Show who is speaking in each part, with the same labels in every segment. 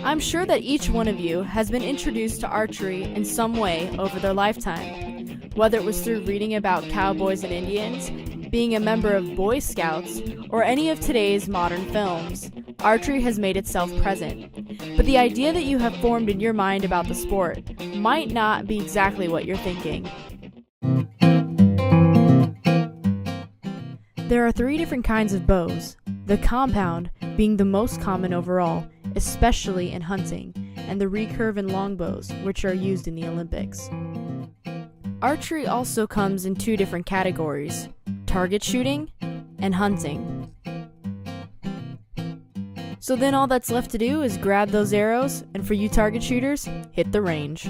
Speaker 1: I'm sure that each one of you has been introduced to archery in some way over their lifetime, whether it was through reading about cowboys and Indians, being a member of Boy Scouts, or any of today's modern films. Archery has made itself present. But the idea that you have formed in your mind about the sport might not be exactly what you're thinking. There are 3 different kinds of bows, the compound being the most common overall, especially in hunting, and the recurve and longbows, which are used in the Olympics. Archery also comes in 2 different categories, target shooting and hunting. So then all that's left to do is grab those arrows, and for you target shooters, hit the range.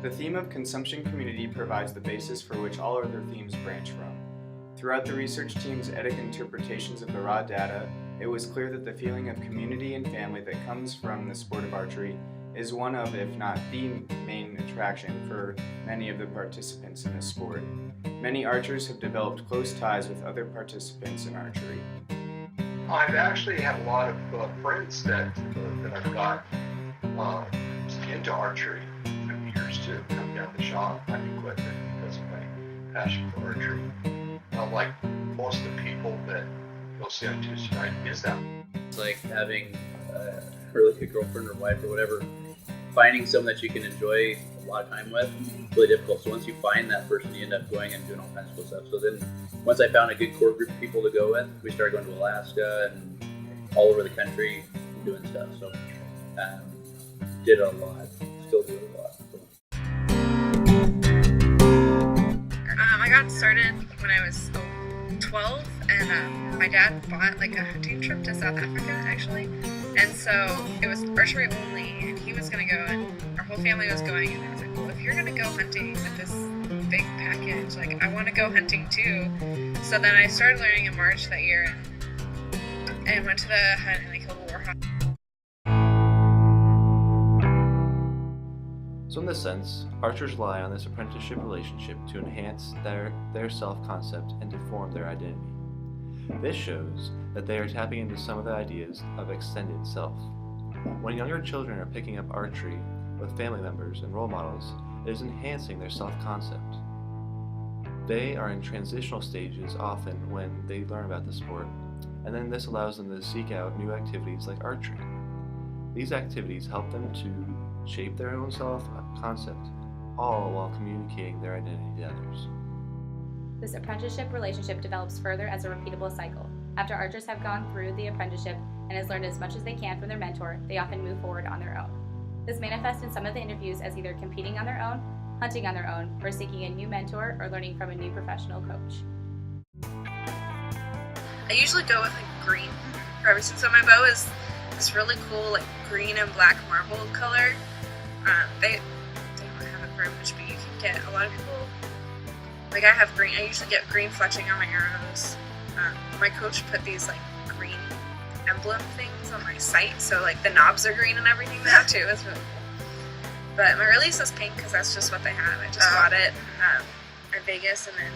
Speaker 2: The theme of consumption community provides the basis for which all other themes branch from. Throughout the research team's etic interpretations of the raw data, it was clear that the feeling of community and family that comes from the sport of archery is one of, if not the main attraction for many of the participants in the sport. Many archers have developed close ties with other participants in archery.
Speaker 3: I've actually had a lot of friends that I've got into archery for years to come down to shop my equipment because of my passion for archery. Like most of the people that you'll see on Tuesday night is that.
Speaker 4: It's like having a really good girlfriend or wife or whatever. Finding someone that you can enjoy a lot of time with is really difficult. So once you find that person, you end up going and doing all kinds of cool stuff. So then once I found a good core group of people to go with, we started going to Alaska and all over the country doing stuff. So did a lot, still do a lot. So.
Speaker 5: I got started when I was 12, and my dad bought like a hunting trip to South Africa actually, and so it was archery only, and he was gonna go, and our whole family was going, and I was like, well, if you're gonna go hunting with this big package, like I want to go hunting too. So then I started learning in March that year, and went to the hunt and I killed a warhawk.
Speaker 6: So in this sense, archers rely on this apprenticeship relationship to enhance their self-concept and to form their identity. This shows that they are tapping into some of the ideas of extended self. When younger children are picking up archery with family members and role models, it is enhancing their self-concept. They are in transitional stages often when they learn about the sport, and then this allows them to seek out new activities like archery. These activities help them to shape their own self-concept, all while communicating their identity to others.
Speaker 7: This apprenticeship relationship develops further as a repeatable cycle. After archers have gone through the apprenticeship and has learned as much as they can from their mentor, they often move forward on their own. This manifests in some of the interviews as either competing on their own, hunting on their own, or seeking a new mentor or learning from a new professional coach.
Speaker 5: I usually go with like green for everything. So my bow is this really cool like green and black marble color. They don't have it very much, but you can get a lot of people. Like I have green. I usually get green fletching on my arrows. My coach put these like green emblem things on my sight, so like the knobs are green and everything now too. It's really cool. But my release is pink because that's just what they have. I just bought it at Vegas, and then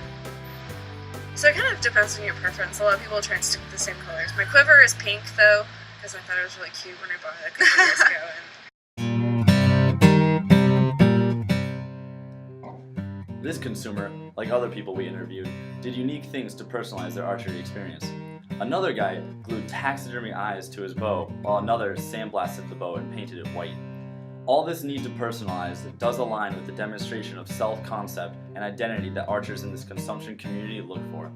Speaker 5: so it kind of depends on your preference. A lot of people try and stick with the same colors. My quiver is pink though because I thought it was really cute when I bought it a couple years ago.
Speaker 8: This consumer, like other people we interviewed, did unique things to personalize their archery experience. Another guy glued taxidermy eyes to his bow, while another sandblasted the bow and painted it white. All this need to personalize does align with the demonstration of self-concept and identity that archers in this consumption community look for.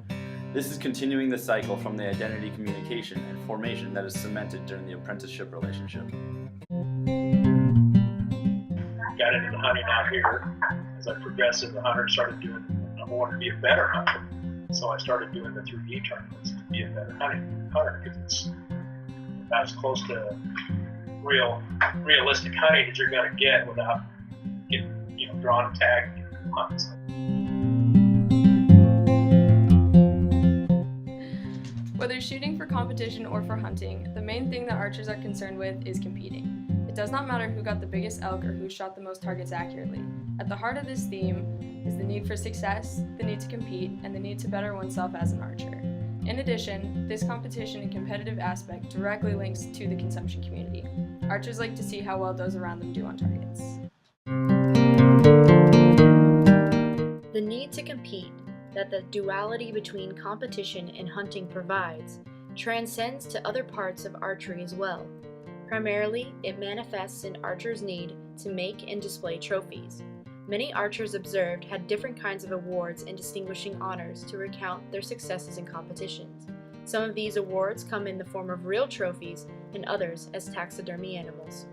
Speaker 8: This is continuing the cycle from the identity communication and formation that is cemented during the apprenticeship relationship.
Speaker 3: Got into the hunting out here. As I progressed as a hunter, started doing, I wanted to be a better hunter. So I started doing the 3D tournaments to be a better hunter because it's about as close to realistic hunting as you're going to get without getting drawn and tagged and getting hunts.
Speaker 9: Whether shooting for competition or for hunting, the main thing that archers are concerned with is competing. It does not matter who got the biggest elk or who shot the most targets accurately. At the heart of this theme is the need for success, the need to compete, and the need to better oneself as an archer. In addition, this competition and competitive aspect directly links to the consumption community. Archers like to see how well those around them do on targets.
Speaker 1: The need to compete that the duality between competition and hunting provides transcends to other parts of archery as well. Primarily, it manifests in archers' need to make and display trophies. Many archers observed had different kinds of awards and distinguishing honors to recount their successes in competitions. Some of these awards come in the form of real trophies and others as taxidermy animals.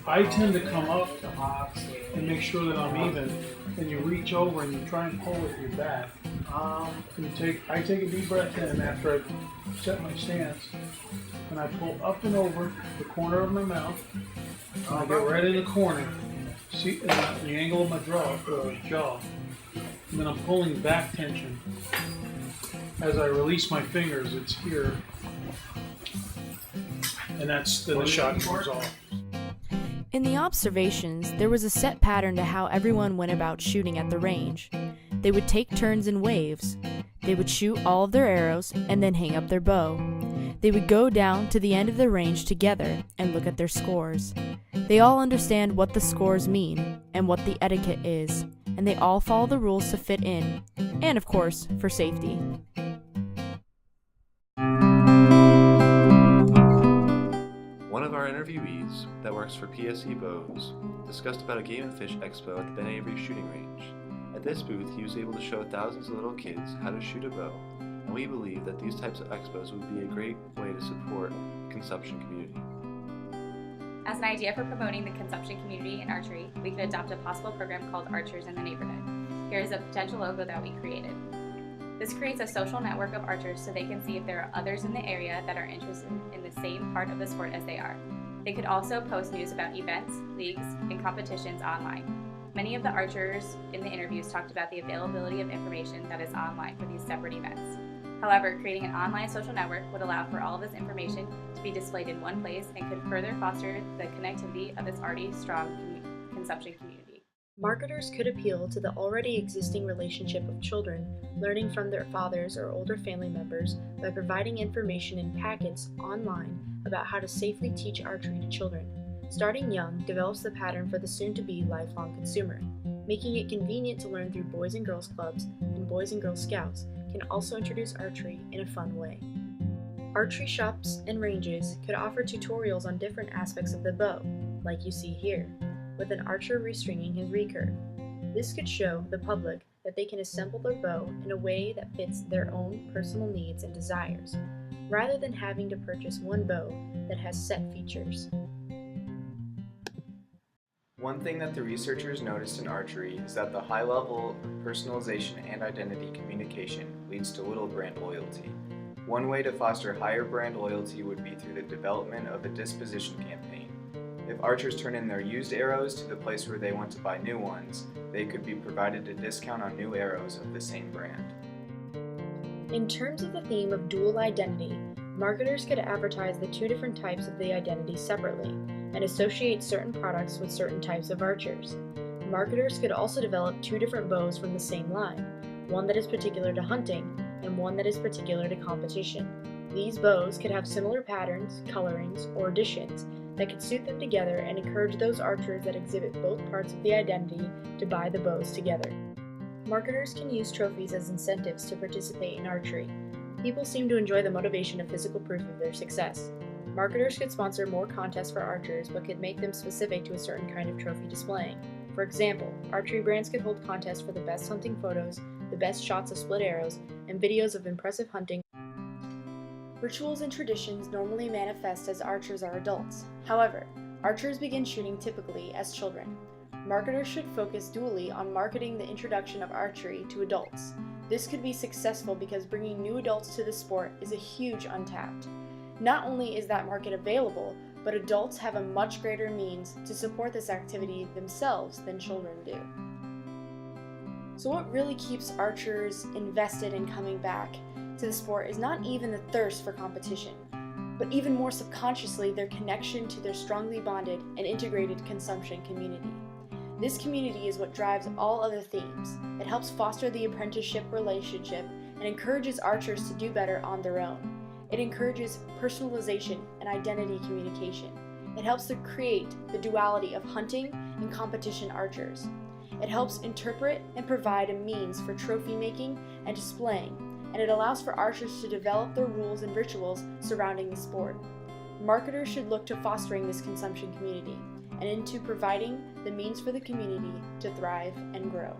Speaker 10: I tend to come up and make sure that I'm even, and you reach over and you try and pull with your back. I take a deep breath in after I've set my stance, and I pull up and over the corner of my mouth, and I get right in the corner, see the angle of my jaw, and then I'm pulling back tension. As I release my fingers, it's here, and then the shot comes off.
Speaker 1: In the observations, there was a set pattern to how everyone went about shooting at the range. They would take turns in waves. They would shoot all of their arrows and then hang up their bow. They would go down to the end of the range together and look at their scores. They all understand what the scores mean and what the etiquette is, and they all follow the rules to fit in, and of course, for safety.
Speaker 6: One of our interviewees that works for PSE Bows discussed about a Game & Fish Expo at the Ben Avery shooting range. At this booth, he was able to show thousands of little kids how to shoot a bow, and we believe that these types of expos would be a great way to support the consumption community.
Speaker 7: As an idea for promoting the consumption community in archery, we could adopt a possible program called Archers in the Neighborhood. Here is a potential logo that we created. This creates a social network of archers so they can see if there are others in the area that are interested in the same part of the sport as they are. They could also post news about events, leagues, and competitions online. Many of the archers in the interviews talked about the availability of information that is online for these separate events. However, creating an online social network would allow for all of this information to be displayed in one place and could further foster the connectivity of this already strong consumption community.
Speaker 1: Marketers could appeal to the already existing relationship of children learning from their fathers or older family members by providing information in packets online about how to safely teach archery to children. Starting young develops the pattern for the soon-to-be lifelong consumer. Making it convenient to learn through Boys and Girls Clubs and Boys and Girls Scouts can also introduce archery in a fun way. Archery shops and ranges could offer tutorials on different aspects of the bow, like you see here, with an archer restringing his recurve. This could show the public that they can assemble their bow in a way that fits their own personal needs and desires, rather than having to purchase one bow that has set features.
Speaker 2: One thing that the researchers noticed in archery is that the high level of personalization and identity communication leads to little brand loyalty. One way to foster higher brand loyalty would be through the development of a disposition campaign. If archers turn in their used arrows to the place where they want to buy new ones, they could be provided a discount on new arrows of the same brand.
Speaker 1: In terms of the theme of dual identity, marketers could advertise the two different types of the identity separately and associate certain products with certain types of archers. Marketers could also develop two different bows from the same line, one that is particular to hunting and one that is particular to competition. These bows could have similar patterns, colorings, or additions that could suit them together and encourage those archers that exhibit both parts of the identity to buy the bows together. Marketers can use trophies as incentives to participate in archery. People seem to enjoy the motivation of physical proof of their success. Marketers could sponsor more contests for archers, but could make them specific to a certain kind of trophy displaying. For example, archery brands could hold contests for the best hunting photos, the best shots of split arrows, and videos of impressive hunting. Rituals and traditions normally manifest as archers are adults. However, archers begin shooting typically as children. Marketers should focus dually on marketing the introduction of archery to adults. This could be successful because bringing new adults to the sport is a huge untapped. Not only is that market available, but adults have a much greater means to support this activity themselves than children do. So what really keeps archers invested in coming back to the sport is not even the thirst for competition. but even more subconsciously their connection to their strongly bonded and integrated consumption community. This community is what drives all other themes. It helps foster the apprenticeship relationship and encourages archers to do better on their own. It encourages personalization and identity communication. It helps to create the duality of hunting and competition archers. It helps interpret and provide a means for trophy making and displaying, and it allows for archers to develop their rules and rituals surrounding the sport. Marketers should look to fostering this consumption community and into providing the means for the community to thrive and grow.